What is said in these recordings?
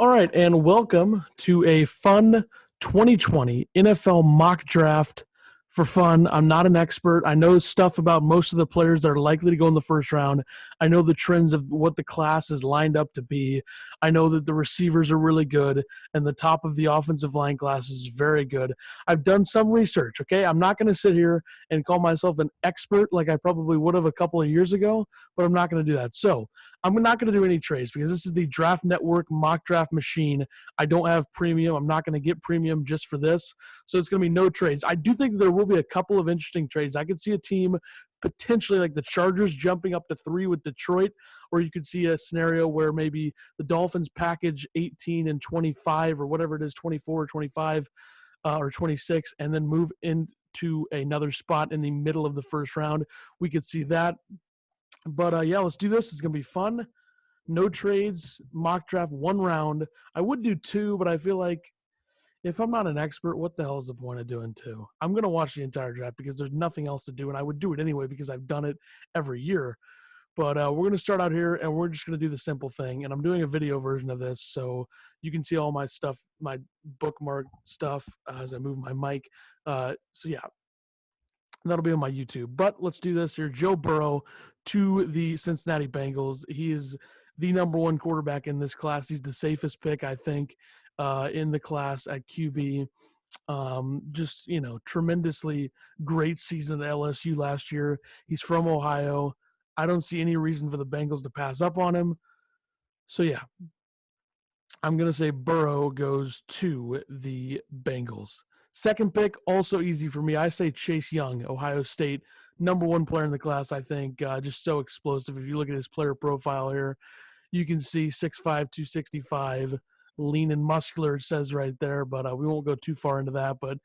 All right, and welcome to a fun 2020 NFL mock draft for fun. I'm not an expert. I know stuff about most of the players that are likely to go in the first round. I know the trends of what the class is lined up to be. I know that the receivers are really good, and the top of the offensive line class is very good. I've done some research, okay? I'm not going to sit here and call myself an expert like I probably would have a couple of years ago, but I'm not going to do that. So I'm not going to do any trades because this is the Draft Network mock draft machine. I don't have premium. I'm not going to get premium just for this. So it's going to be no trades. I do think there will be a couple of interesting trades. I could see a team potentially like the Chargers jumping up to 3 with Detroit, or you could see a scenario where maybe the Dolphins package 18 and 25 or whatever it is, 24 or 25 or 26, and then move into another spot in the middle of the first round. We could see that. But yeah, let's do this. It's going to be fun. No trades, mock draft, one round. I would do two, but I feel like if I'm not an expert, what the hell is the point of doing two? I'm going to watch the entire draft because there's nothing else to do, and I would do it anyway because I've done it every year. But we're going to start out here, and we're just going to do the simple thing. And I'm doing a video version of this, so you can see all my stuff, my bookmark stuff as I move my mic. So yeah, that'll be on my YouTube. But let's do this here. Joe Burrow to the Cincinnati Bengals. He is the number one quarterback in this class. He's the safest pick, I think, in the class at QB. Just, tremendously great season at LSU last year. He's from Ohio. I don't see any reason for the Bengals to pass up on him. So, yeah, I'm going to say Burrow goes to the Bengals. Second pick, also easy for me. I say Chase Young, Ohio State, number one player in the class, I think. Just so explosive. If you look at his player profile here, you can see 6'5", 265, lean and muscular, it says right there. But we won't go too far into that. But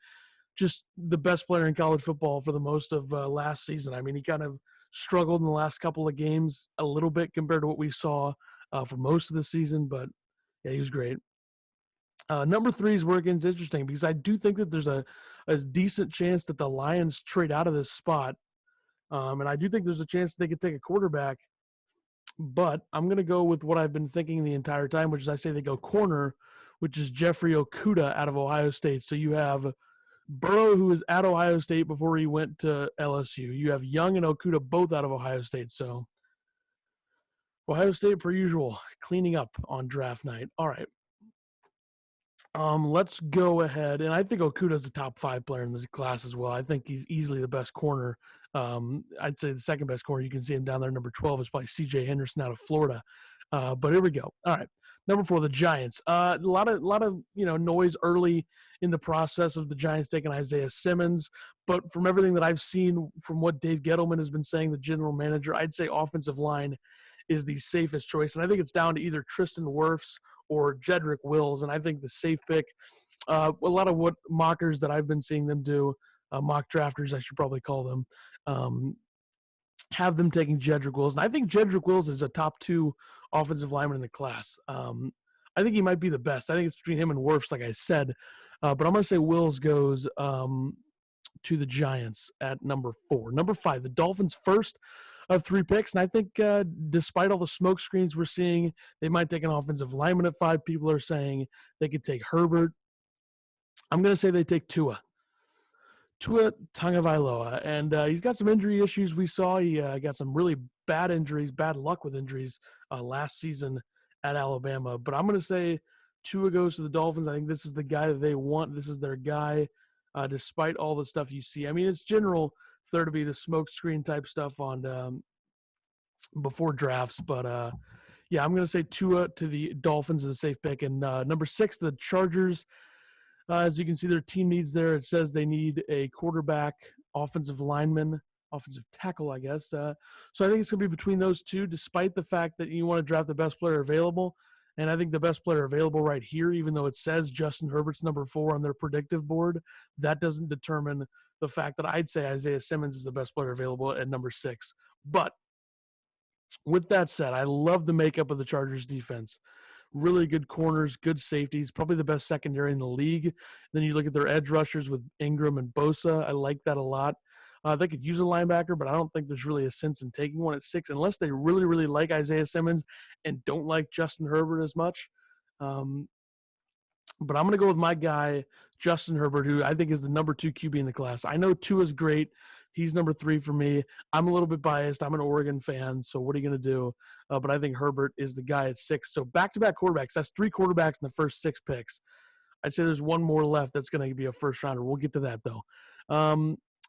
just the best player in college football for the most of last season. I mean, he kind of struggled in the last couple of games a little bit compared to what we saw for most of the season. But, yeah, he was great. Number three is where it gets interesting because I do think that there's a decent chance that the Lions trade out of this spot. And I do think there's a chance they could take a quarterback. But I'm going to go with what I've been thinking the entire time, which is I say they go corner, which is Jeffrey Okudah out of Ohio State. So you have Burrow, who was at Ohio State before he went to LSU. You have Young and Okudah both out of Ohio State. So Ohio State, per usual, cleaning up on draft night. All right. Let's go ahead, and I think Okudah's a top 5 player in the class as well. I think he's easily the best corner. I'd say the second best corner. You can see him down there. Number 12 is probably C.J. Henderson out of Florida. But here we go. All right, number 4, the Giants. A lot of noise early in the process of the Giants taking Isaiah Simmons. But from everything that I've seen, from what Dave Gettleman has been saying, the general manager, I'd say offensive line is the safest choice, and I think it's down to either Tristan Wirfs or Jedrick Wills, and I think the safe pick, a lot of what mockers that I've been seeing them do, mock drafters I should probably call them, have them taking Jedrick Wills. And I think Jedrick Wills is a top 2 offensive lineman in the class. I think he might be the best. I think it's between him and Wirfs, like I said. But I'm going to say Wills goes to the Giants at number 4. Number 5, the Dolphins first of 3 picks. And I think despite all the smoke screens we're seeing, they might take an offensive lineman at 5. People are saying they could take Herbert. I'm going to say they take Tua Tagovailoa. And he's got some injury issues we saw. He got some really bad injuries, bad luck with injuries last season at Alabama. But I'm going to say Tua goes to the Dolphins. I think this is the guy that they want. This is their guy, despite all the stuff you see. I mean, it's general there to be the smoke screen type stuff on before drafts. But, yeah, I'm going to say Tua to the Dolphins is a safe pick. And number 6, the Chargers. As you can see, their team needs there. It says they need a quarterback, offensive lineman, offensive tackle, I guess. So I think it's going to be between those two, despite the fact that you want to draft the best player available. And I think the best player available right here, even though it says Justin Herbert's number 4 on their predictive board, that doesn't determine the fact that I'd say Isaiah Simmons is the best player available at number 6. But with that said, I love the makeup of the Chargers defense. Really good corners, good safeties, probably the best secondary in the league. Then you look at their edge rushers with Ingram and Bosa. I like that a lot. They could use a linebacker, but I don't think there's really a sense in taking one at 6 unless they really, really like Isaiah Simmons and don't like Justin Herbert as much. But I'm going to go with my guy, Justin Herbert, who I think is the number 2 QB in the class. I know Tua's great. He's number 3 for me. I'm a little bit biased. I'm an Oregon fan, so what are you going to do? But I think Herbert is the guy at 6. So back-to-back quarterbacks. That's 3 quarterbacks in the first 6 picks. I'd say there's one more left that's going to be a first-rounder. We'll get to that, though.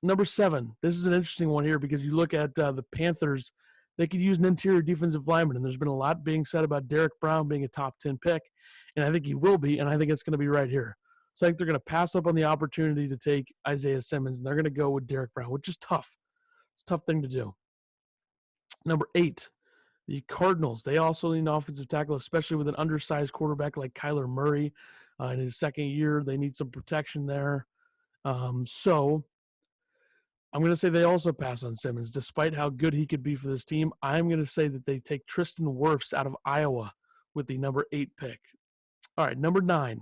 Number 7. This is an interesting one here because you look at the Panthers. They could use an interior defensive lineman, and there's been a lot being said about Derek Brown being a top 10 pick, and I think he will be, and I think it's going to be right here. So I think they're going to pass up on the opportunity to take Isaiah Simmons, and they're going to go with Derek Brown, which is tough. It's a tough thing to do. Number 8, the Cardinals. They also need an offensive tackle, especially with an undersized quarterback like Kyler Murray in his second year. They need some protection there. So I'm going to say they also pass on Simmons, despite how good he could be for this team. I'm going to say that they take Tristan Wirfs out of Iowa with the number 8 pick. All right, number 9.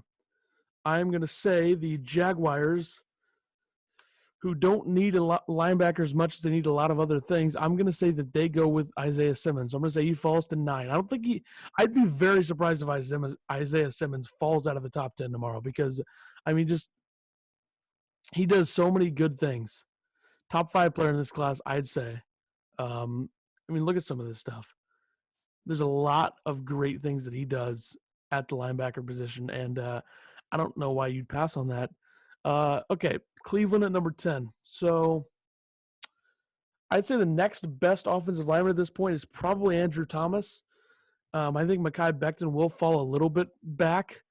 I'm going to say the Jaguars, who don't need a lot linebacker as much as they need a lot of other things. I'm going to say that they go with Isaiah Simmons. I'm going to say he falls to 9. I don't think I'd be very surprised if Isaiah Simmons falls out of the top 10 tomorrow because, I mean, just he does so many good things. Top 5 player in this class, I'd say. I mean, look at some of this stuff. There's a lot of great things that he does at the linebacker position, and I don't know why you'd pass on that. Okay, Cleveland at number 10. So I'd say the next best offensive lineman at this point is probably Andrew Thomas. I think Mekhi Becton will fall a little bit back.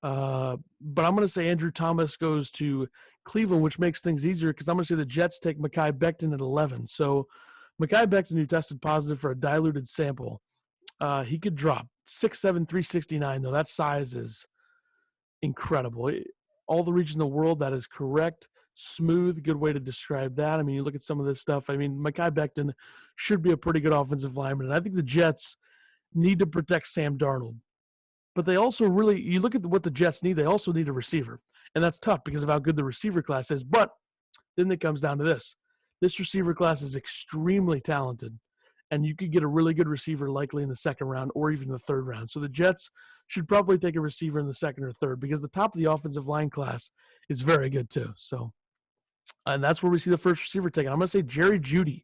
But I'm going to say Andrew Thomas goes to Cleveland, which makes things easier because I'm going to say the Jets take Mekhi Becton at 11. So Mekhi Becton, who tested positive for a diluted sample, he could drop 6'7", 369, though. That size is incredible. All the region in the world, that is correct. Smooth, good way to describe that. I mean, you look at some of this stuff. I mean, Mekhi Becton should be a pretty good offensive lineman, and I think the Jets need to protect Sam Darnold. But they also really, you look at what the Jets need, they also need a receiver. And that's tough because of how good the receiver class is. But then it comes down to this. This receiver class is extremely talented. And you could get a really good receiver likely in the second round or even the third round. So the Jets should probably take a receiver in the second or third because the top of the offensive line class is very good too. So, and that's where we see the first receiver taken. I'm going to say Jerry Jeudy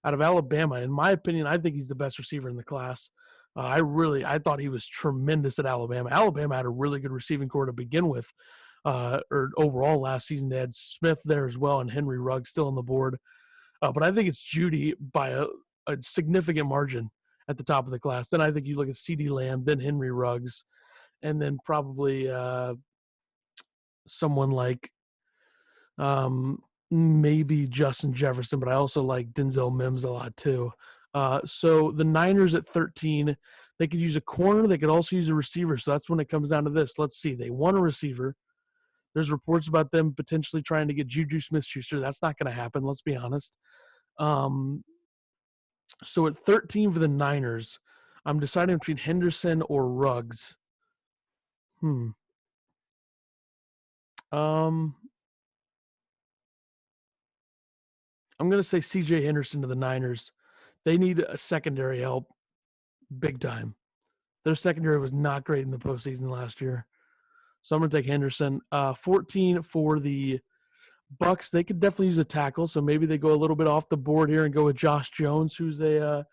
out of Alabama. In my opinion, I think he's the best receiver in the class. I thought he was tremendous at Alabama. Alabama had a really good receiving core to begin with, or overall last season. They had Smith there as well and Henry Ruggs still on the board. But I think it's Jeudy by a significant margin at the top of the class. Then I think you look at CeeDee Lamb, then Henry Ruggs, and then probably someone like maybe Justin Jefferson, but I also like Denzel Mims a lot too. So the Niners at 13, they could use a corner. They could also use a receiver. So that's when it comes down to this. Let's see. They want a receiver. There's reports about them potentially trying to get Juju Smith-Schuster. That's not going to happen. Let's be honest. So at 13 for the Niners, I'm deciding between Henderson or Ruggs. I'm going to say CJ Henderson to the Niners. They need a secondary help big time. Their secondary was not great in the postseason last year. So I'm going to take Henderson. 14 for the Bucks. They could definitely use a tackle, so maybe they go a little bit off the board here and go with Josh Jones, who's a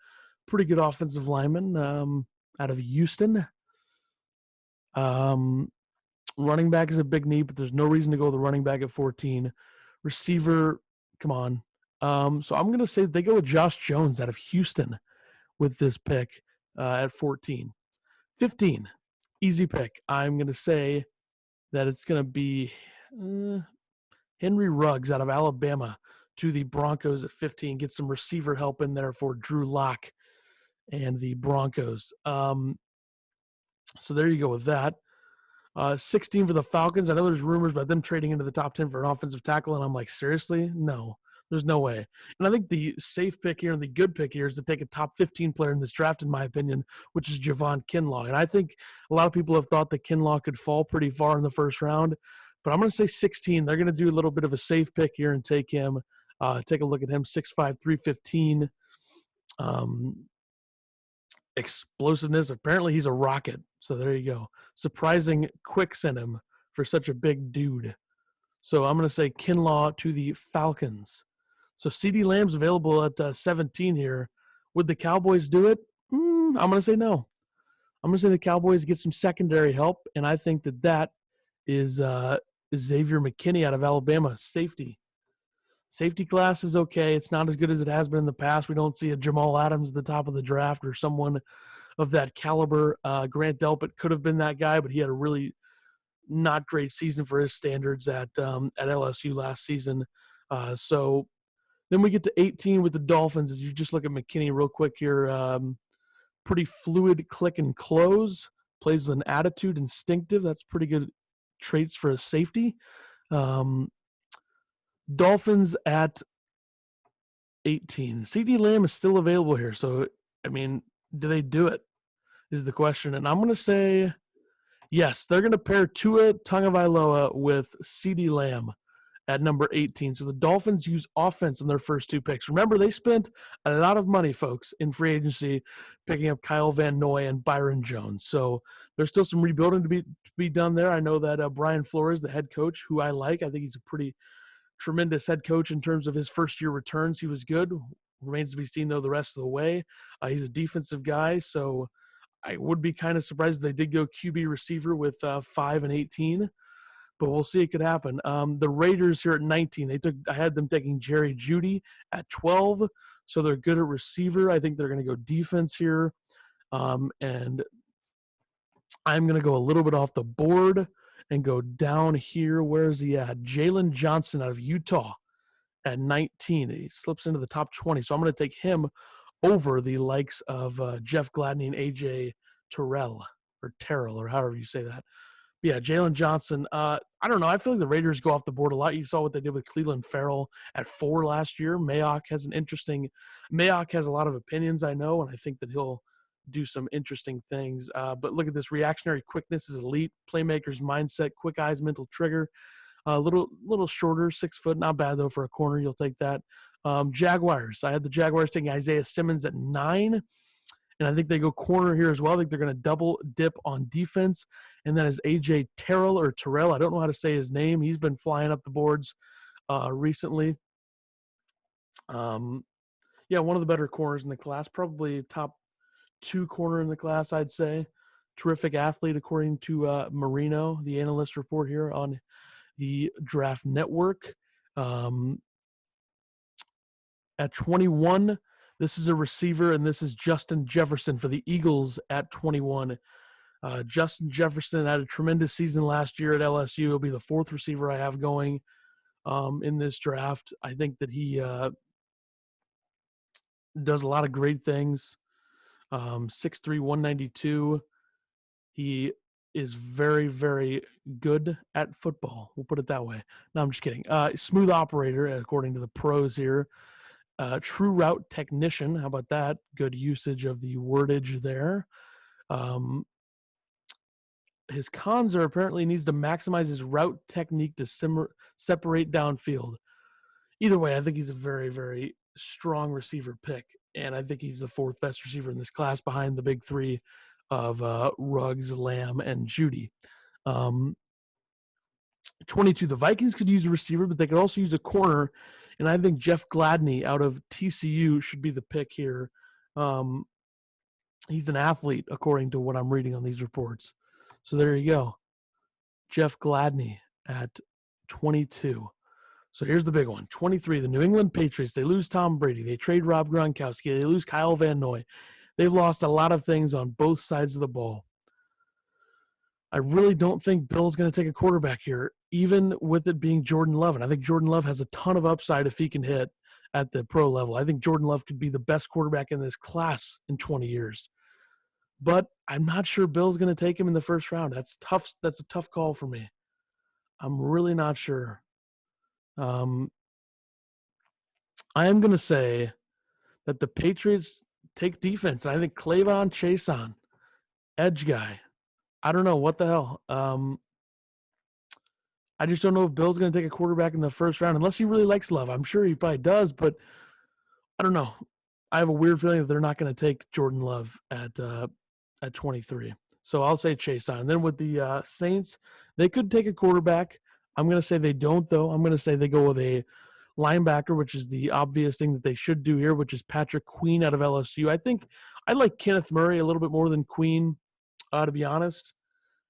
pretty good offensive lineman out of Houston. Running back is a big need, but there's no reason to go with the running back at 14. Receiver, come on. So I'm going to say they go with Josh Jones out of Houston with this pick at 14. 15, easy pick. I'm going to say that it's going to be Henry Ruggs out of Alabama to the Broncos at 15. Get some receiver help in there for Drew Lock and the Broncos. So there you go with that. 16 for the Falcons. I know there's rumors about them trading into the top 10 for an offensive tackle, and I'm like, seriously? No. There's no way. And I think the safe pick here and the good pick here is to take a top 15 player in this draft, in my opinion, which is Javon Kinlaw. And I think a lot of people have thought that Kinlaw could fall pretty far in the first round. But I'm going to say 16. They're going to do a little bit of a safe pick here and take him. Take a look at him, 6'5", 315. explosiveness. Apparently he's a rocket. So there you go. Surprising quicks in him for such a big dude. So I'm going to say Kinlaw to the Falcons. So CeeDee Lamb's available at 17 here. Would the Cowboys do it? I'm going to say no. I'm going to say the Cowboys get some secondary help, and I think that is Xavier McKinney out of Alabama, safety. Safety class is okay. It's not as good as it has been in the past. We don't see a Jamal Adams at the top of the draft or someone of that caliber. Grant Delpit could have been that guy, but he had a really not great season for his standards at LSU last season. So then we get to 18 with the Dolphins. As you just look at McKinney real quick here, pretty fluid click and close, plays with an attitude, instinctive. That's pretty good traits for a safety. Dolphins at 18. CeeDee Lamb is still available here. So, I mean, do they do it is the question. And I'm going to say yes. They're going to pair Tua Tagovailoa with CeeDee Lamb at number 18. So the Dolphins use offense in their first two picks. Remember, they spent a lot of money, folks, in free agency picking up Kyle Van Noy and Byron Jones. So there's still some rebuilding to be done there. I know that Brian Flores, the head coach, who I like, I think he's a pretty tremendous head coach in terms of his first-year returns. He was good. Remains to be seen, though, the rest of the way. He's a defensive guy, so I would be kind of surprised if they did go QB receiver with 5 and 18, but we'll see. It could happen. The Raiders here at 19, I had them taking Jerry Jeudy at 12, so they're good at receiver. I think they're going to go defense here, and I'm going to go a little bit off the board and go down here. Where is he at? Jalen Johnson out of Utah at 19. He slips into the top 20, so I'm going to take him over the likes of Jeff Gladney and A.J. Terrell, or however you say that. But yeah, Jalen Johnson. I don't know. I feel like the Raiders go off the board a lot. You saw what they did with Cleveland Farrell at 4 last year. Mayock has a lot of opinions, I know, and I think that he'll do some interesting things. But look at this. Reactionary quickness is elite. Playmaker's mindset, quick eyes, mental trigger. A little shorter, 6 foot. Not bad, though, for a corner. You'll take that. Jaguars. I had the Jaguars taking Isaiah Simmons at 9. And I think they go corner here as well. I think they're going to double dip on defense. And that is A.J. Terrell. I don't know how to say his name. He's been flying up the boards recently. One of the better corners in the class. Probably top 2 corner in the class, I'd say. Terrific athlete, according to Marino, the analyst report here on the Draft Network. At 21, this is a receiver, and this is Justin Jefferson for the Eagles at 21. Justin Jefferson had a tremendous season last year at LSU. He'll be the 4th receiver I have going in this draft. I think that he does a lot of great things. 6'3", 192. He is very, very good at football. We'll put it that way. No, I'm just kidding. Smooth operator, according to the pros here. True route technician. How about that? Good usage of the wordage there. His cons are apparently needs to maximize his route technique to separate downfield. Either way, I think he's a very, very strong receiver pick, and I think he's the 4th best receiver in this class behind the big 3 of Ruggs, Lamb, and Jeudy. 22, the Vikings could use a receiver, but they could also use a corner, and I think Jeff Gladney out of TCU should be the pick here. He's an athlete, according to what I'm reading on these reports. So there you go. Jeff Gladney at 22. So here's the big one. 23, the New England Patriots. They lose Tom Brady. They trade Rob Gronkowski. They lose Kyle Van Noy. They've lost a lot of things on both sides of the ball. I really don't think Bill's going to take a quarterback here, even with it being Jordan Love. And I think Jordan Love has a ton of upside if he can hit at the pro level. I think Jordan Love could be the best quarterback in this class in 20 years. But I'm not sure Bill's going to take him in the first round. That's tough. That's a tough call for me. I'm really not sure. I am going to say that the Patriots take defense. I think Clavon Chason, edge guy. I don't know. What the hell? I just don't know if Bill's going to take a quarterback in the first round unless he really likes Love. I'm sure he probably does, but I don't know. I have a weird feeling that they're not going to take Jordan Love at 23. So I'll say Chase Young. And then with the Saints, they could take a quarterback. I'm going to say they don't, though. I'm going to say they go with a linebacker, which is the obvious thing that they should do here, which is Patrick Queen out of LSU. I think I like Kenneth Murray a little bit more than Queen, to be honest.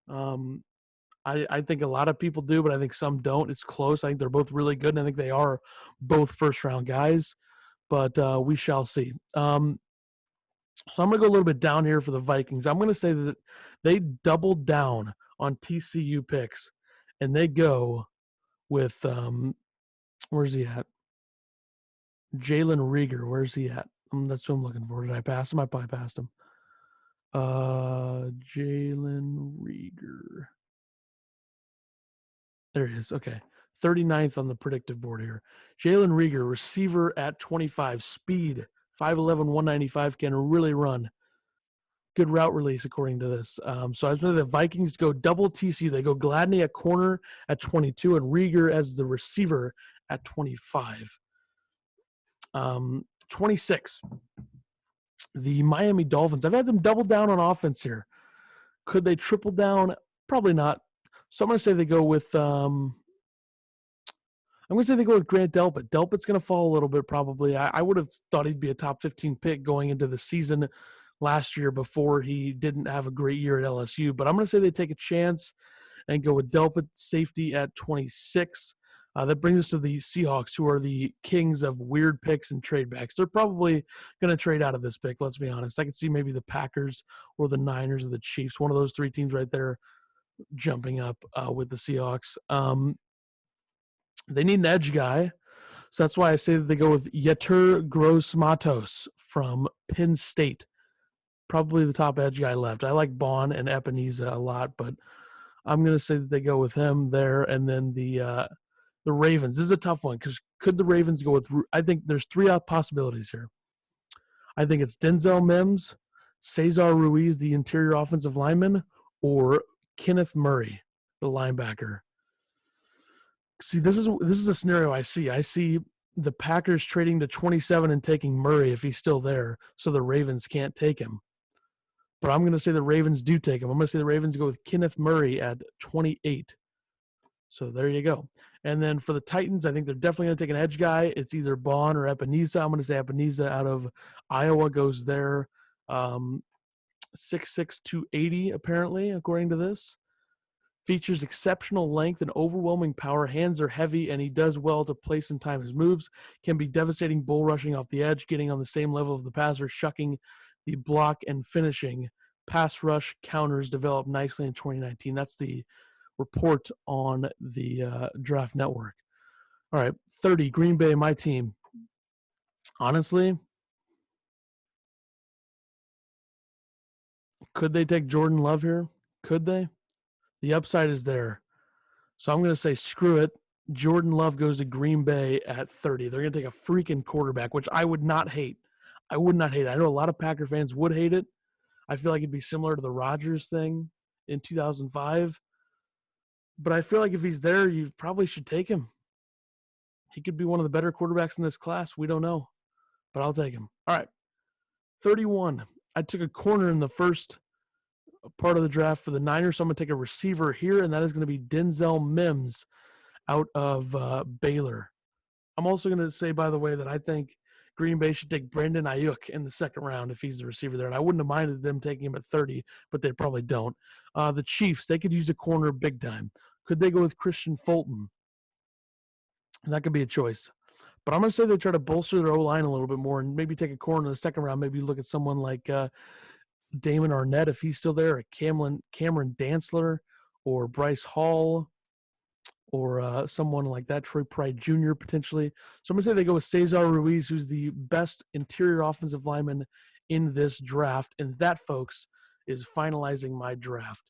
I think a lot of people do, but I think some don't. It's close. I think they're both really good, and I think they are both first-round guys. But we shall see. So I'm going to go a little bit down here for the Vikings. I'm going to say that they doubled down on TCU picks, and they go with where's he at? Jalen Rieger. Where's he at? That's what I'm looking for. Did I pass him? I probably passed him. Jalen Rieger. There he is. Okay. 39th on the predictive board here. Jalen Rieger, receiver at 25. Speed, 5'11", 195, can really run. Good route release, according to this. So I was wondering the Vikings go double TC. They go Gladney at corner at 22 and Rieger as the receiver at 25. 26. The Miami Dolphins. I've had them double down on offense here. Could they triple down? Probably not. So I'm going to say they go with I'm going to say they go with Grant Delpit. Delpit's going to fall a little bit probably. I would have thought he'd be a top 15 pick going into the season last year before he didn't have a great year at LSU. But I'm going to say they take a chance and go with Delpit, safety at 26. That brings us to the Seahawks, who are the kings of weird picks and trade backs. They're probably going to trade out of this pick, let's be honest. I can see maybe the Packers or the Niners or the Chiefs, one of those three teams right there jumping up with the Seahawks. They need an edge guy, so that's why I say that they go with Yetur Gross-Matos from Penn State. Probably the top edge guy left. I like Bond and Epineza a lot, but I'm going to say that they go with him there. And then the Ravens. This is a tough one because could the Ravens go with – I think there's three possibilities here. I think it's Denzel Mims, Cesar Ruiz, the interior offensive lineman, or Kenneth Murray, the linebacker. See, this is a scenario I see. I see the Packers trading to 27 and taking Murray if he's still there, so the Ravens can't take him. But I'm going to say the Ravens do take him. I'm going to say the Ravens go with Kenneth Murray at 28. So there you go. And then for the Titans, I think they're definitely going to take an edge guy. It's either Bond or Epineza. I'm going to say Epineza out of Iowa goes there. 6'6", 280, apparently, according to this. Features exceptional length and overwhelming power. Hands are heavy, and he does well to place and time his moves. Can be devastating bull rushing off the edge, getting on the same level of the passer, shucking the block, and finishing. Pass rush counters developed nicely in 2019. That's the report on the Draft Network. All right, 30, Green Bay, my team. Honestly, could they take Jordan Love here? Could they? The upside is there. So I'm going to say screw it. Jordan Love goes to Green Bay at 30. They're going to take a freaking quarterback, which I would not hate. I would not hate it. I know a lot of Packer fans would hate it. I feel like it'd be similar to the Rodgers thing in 2005. But I feel like if he's there, you probably should take him. He could be one of the better quarterbacks in this class. We don't know. But I'll take him. All right. 31. I took a corner in the first part of the draft for the Niners, so I'm going to take a receiver here, and that is going to be Denzel Mims out of Baylor. I'm also going to say, by the way, that I think Green Bay should take Brandon Ayuk in the second round if he's the receiver there, and I wouldn't have minded them taking him at 30, but they probably don't. The Chiefs, they could use a corner big time. Could they go with Christian Fulton? That could be a choice. But I'm going to say they try to bolster their O-line a little bit more and maybe take a corner in the second round. Maybe look at someone like Damon Arnett if he's still there, or Cameron Dantzler, or Bryce Hall, or someone like that, Troy Pride Jr. potentially. So I'm going to say they go with Cesar Ruiz, who's the best interior offensive lineman in this draft. And that, folks, is finalizing my draft.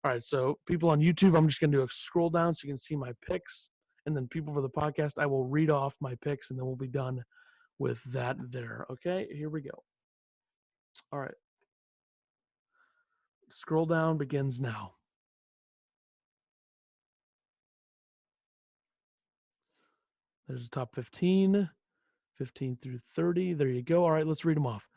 All right, so people on YouTube, I'm just going to do a scroll down so you can see my picks. And then people for the podcast, I will read off my picks, and then we'll be done with that there. Okay, here we go. All right. Scroll down begins now. There's the top 15. 15 through 30. There you go. All right, let's read them off.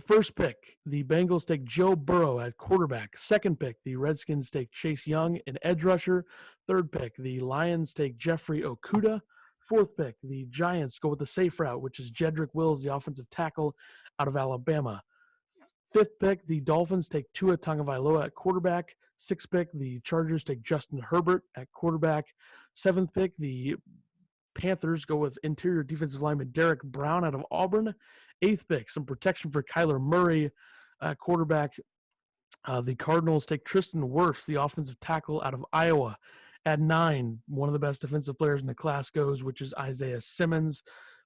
First pick, the Bengals take Joe Burrow at quarterback. Second pick, the Redskins take Chase Young, an edge rusher. Third pick, the Lions take Jeffrey Okudah. Fourth pick, the Giants go with the safe route, which is Jedrick Wills, the offensive tackle out of Alabama. Fifth pick, the Dolphins take Tua Tagovailoa at quarterback. Sixth pick, the Chargers take Justin Herbert at quarterback. Seventh pick, the Panthers go with interior defensive lineman Derek Brown out of Auburn. Eighth pick, some protection for Kyler Murray at quarterback. The Cardinals take Tristan Wirfs, the offensive tackle out of Iowa. At 9, one of the best defensive players in the class goes, which is Isaiah Simmons,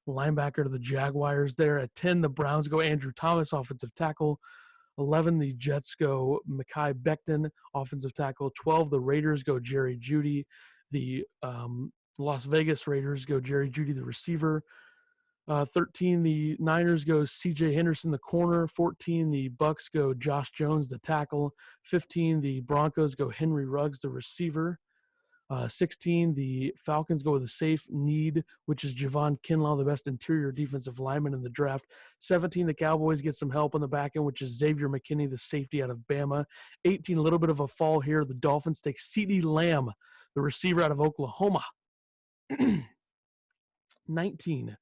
linebacker to the Jaguars there. At 10, the Browns go Andrew Thomas, offensive tackle. 11, the Jets go Mekhi Becton, offensive tackle. 12, the Raiders go Jerry Jeudy. The Las Vegas Raiders go Jerry Jeudy, the receiver. 13, the Niners go C.J. Henderson, the corner. 14, the Bucks go Josh Jones, the tackle. 15, the Broncos go Henry Ruggs, the receiver. 16, the Falcons go with a safe need, which is Javon Kinlaw, the best interior defensive lineman in the draft. 17, the Cowboys get some help on the back end, which is Xavier McKinney, the safety out of Bama. 18, a little bit of a fall here. The Dolphins take CeeDee Lamb, the receiver out of Oklahoma. 19,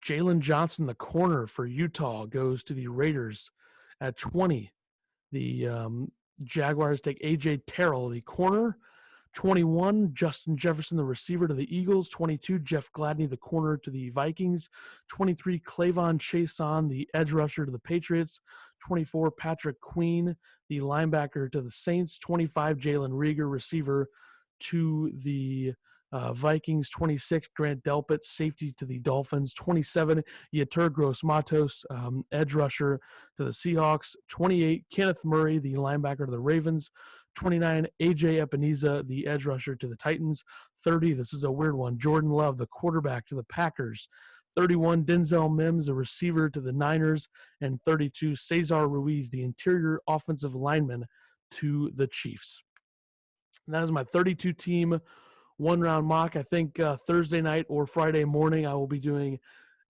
Jalen Johnson, the corner for Utah, goes to the Raiders. At 20, the Jaguars take A.J. Terrell, the corner. 21, Justin Jefferson, the receiver, to the Eagles. 22, Jeff Gladney, the corner, to the Vikings. 23, Clavon Chaisson, the edge rusher, to the Patriots. 24, Patrick Queen, the linebacker, to the Saints. 25, Jalen Reagor, receiver, to the Vikings. 26, Grant Delpit, safety, to the Dolphins. 27, Yetur Gross-Matos, edge rusher, to the Seahawks. 28, Kenneth Murray, the linebacker, to the Ravens. 29, A.J. Epineza, the edge rusher, to the Titans. 30, this is a weird one, Jordan Love, the quarterback, to the Packers. 31, Denzel Mims, the receiver, to the Niners. And 32, Cesar Ruiz, the interior offensive lineman, to the Chiefs. And that is my 32-team one-round mock. I think Thursday night or Friday morning I will be doing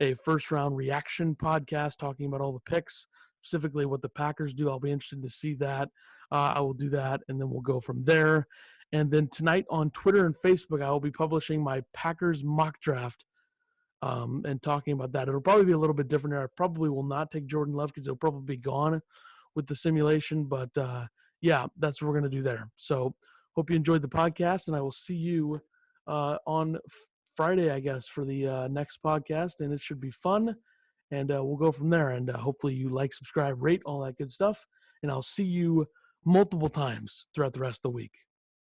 a first-round reaction podcast talking about all the picks, specifically what the Packers do. I'll be interested to see that. I will do that, and then we'll go from there. And then tonight on Twitter and Facebook, I will be publishing my Packers mock draft and talking about that. It'll probably be a little bit different here. I probably will not take Jordan Love because he'll probably be gone with the simulation. But, yeah, that's what we're going to do there. So hope you enjoyed the podcast, and I will see you on Friday, I guess, for the next podcast. And it should be fun, and we'll go from there. And hopefully you like, subscribe, rate, all that good stuff. And I'll see you multiple times throughout the rest of the week.